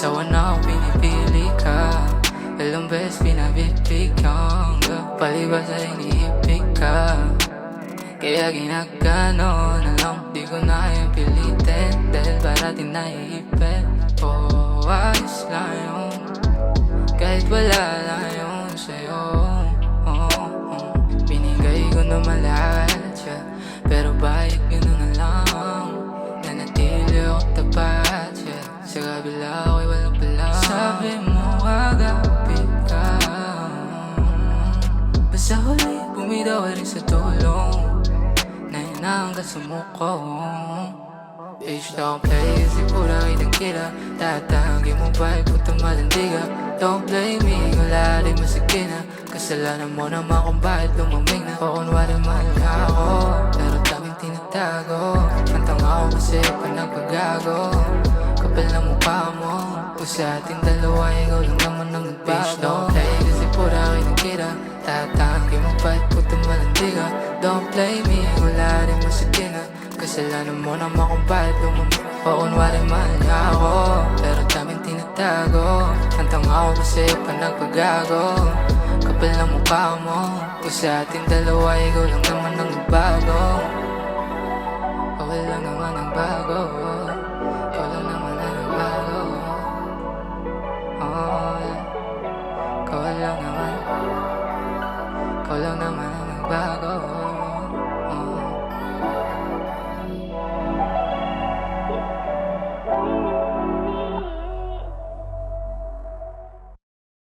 Asawa na ako pinipili ka, ilang beses pinabibigyan ka, palibas ay iniibig ka. Kaya ginagano na lang, di ko na kayang pilitin, dahil parating naiipit. Oh, ayos lang yun, kahit wala lang yun sa'yo. Binigay ko naman lahat siya, pero bakit gano'n na lang, nanatili ako tapat siya. Sa kabila ako'y walang pala. Sabi mo kagapit ka, basta huli bumitaw ka rin sa tulong, nahinahang ka sumuko. Bitch, don't play kasi pura kitang kira, tatanggi mo ba'y puto malandi ka. Don't blame me, wala rin masigina, kasalanan mo naman kung bakit lumamig na. O kunwari mahal ka ako, pero daming tinatago. Kantang ako kasi pa nagpagago, kapal na mukha mo, kung sa ating dalawa ikaw lang naman ang nagbago. Bitch, don't play kasi pura kitang kira, tatanggi mo ba'y puto malandi ka. Don't blame me, wala rin masigina, kasalanan mo naman kung bakit lumamig. O kunwari mahal niya ako, pero daming tinatago. Kantang ako kasi pa nagpagago, kapal na mukha mo, kung sa ating dalawa ikaw lang naman ang nagbago.